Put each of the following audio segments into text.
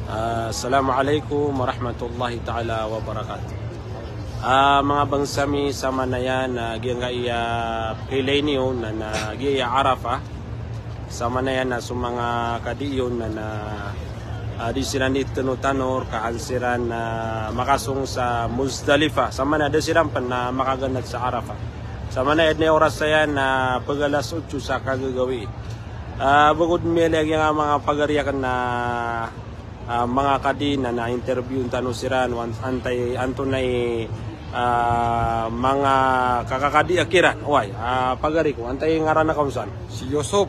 Assalamualaikum warahmatullahi ta'ala wabarakatuh. Mga bangsami sa manayan na giyangaya pilay niyo na nagiya Arafah sa manayan na sumanga kadiyon na di sila ni tanor kaansiran na makasung sa Muzdalifah sa mana da silang pan na makaganat sa Arafah sa manayan na oras sa yan na pagalas 8 sa kagagawi. Bukod milag yung mga pagariyakan na mga kadina na interview tanong siran antay antunay mga kakakadi akiran pagari ko antay ngaran na kausan Si Yusuf.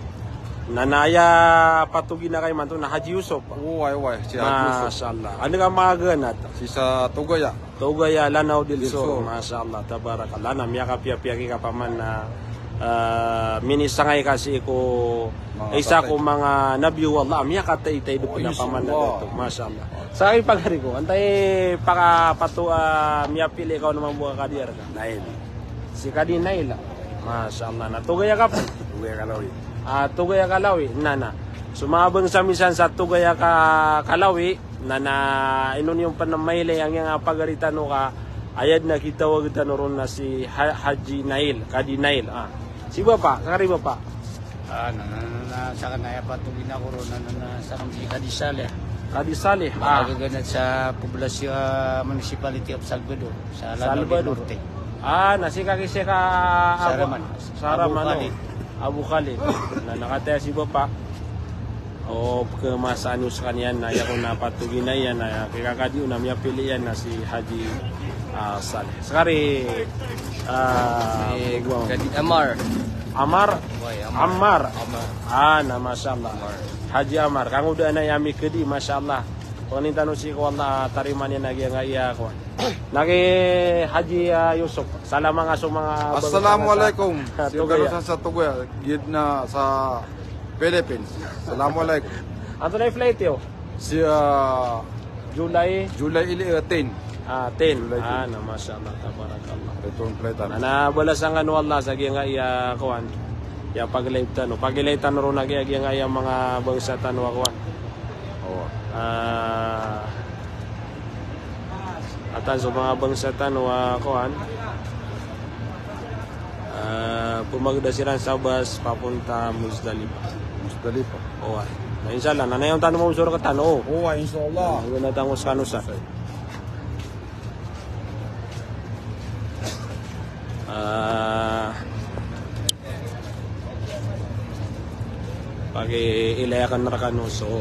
nanaya patugin na kay manto na Haji Yusuf. Si Haji Yusuf. Masyaallah ano ka mga ganat Si sa Tugaya. Tugaya Lanao Dilso. Dilso. Masyaallah tabarakallah na miyaka piya-piya ka paman na minisangay kasi ko Mga isa tatay. ko mga nabi wallah miyaka tay-tay do na paman na dito. Masyaallah sa akin pagari ko antay patu miyapili ikaw naman buka kadiyar ka Nail si Kadi Nail. Masyaallah na Tugaya ka pa Tugaya Kalawi. Tugaya Kalawi nana sumabang sa misan sa Tugaya ka Kalawi nana inon yung panamayle ang yung pagarita no ka ayad na kitawag ron na si Haji Nail Kadi Nail si Bapa kari Bapa Sa kanaya patugin ako ron sa Kadi Saleh. Kadi Saleh Magaganat sa populasyon municipality of Salvador sa Lanao del Salvador. Norte. Nasi kaki ka Saraman. Saraman Abu Khalid. Abu Khalid na nakataya si Bapa o kemasaan sa kanyan na yakong napatugin na yan na kikakadi na miya pilihan na si Haji Saleh. Sekali Kadi Amar. Amar Boy, Ammar. Na masyaallah. Haji Ammar. Kang udah na yami kedi masyaallah. Paninta no si ko Allah tariman niya nagyangaya ko. Nagi Haji Yusuf. Salam mga mga Assalamualaikum. Si Tugaya. Galusan sa Tugaya. Gid na sa Philippines. Assalamualaikum. Ato na flight yo. Si July July 10. 10. Na masyaallah tabarakallah. Itong platan. Na balasan ano Allah sa gyangaya kuan. Ya pag-live tano. Pag-live tano ro nagyangaya mga bangsa tano kuan. Atan sa mga bangsa tano kuan pumagda sila sa bus papunta Muzdalifah. Musdalifah. Na inshallah na yung tanong mo usuro ka tano. Inshallah. Ang natangos kanusa. Pag ilayakan na kano so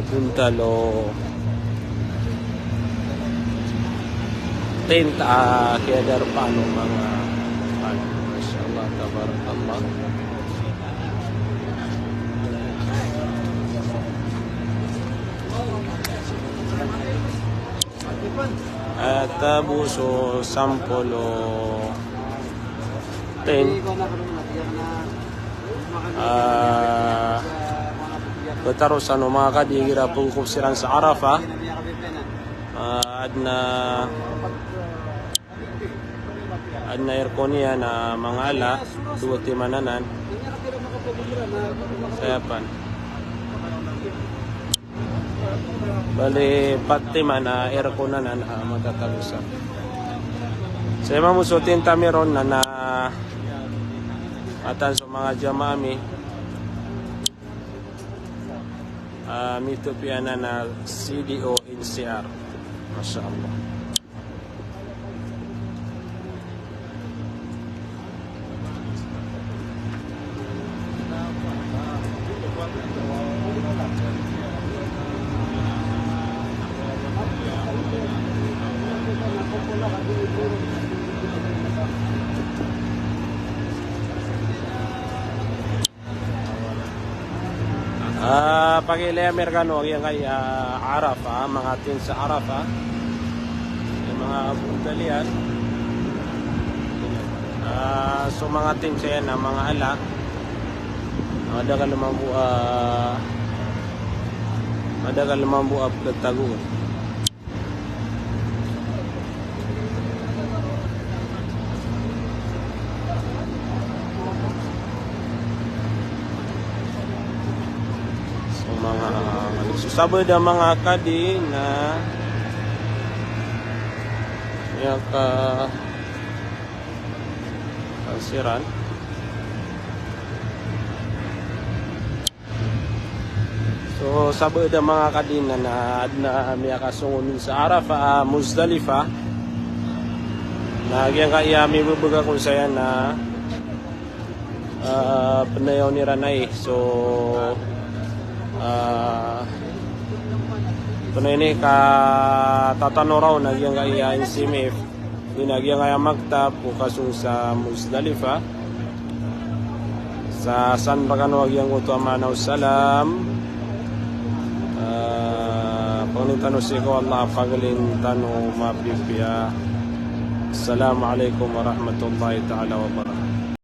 buntalo tent kaya dar paano mga masyaallah tabarakallah tabuso sampolo tent betaro sa no mga kadigira pungkup silang sa Arafah adna aircon niya na mga ala duwa timananan sayapan bali patiman na aircon na matatalusan sa mamusutin tamiron na atan sa mga jamami mitupiana na CDO NCR masyaallah. Pag-ilay Amerikano yung kay Arafah, mga tin sa Arafah yung mga buntalian so mga tin sa yan mga ala madagal naman buap kagtagun mga susabay da mga kadi na ka kalsiran. So sabay da mga kadi na miya kasungon sa Arafah, Muzdalifah. Nagyan ka iyami bubuga kung saya na penayaw ni Ranay. So punay ni ka tatano raw nagyan ka iya insimif. Nagyan ka magtab bukasong sa Muzdalifah. Sa San Bagano nagyan ko amanaw salam. Pangintano ko Allah pagalin tano mapipya. Assalamualaikum warahmatullahi ta'ala wabarakatuh.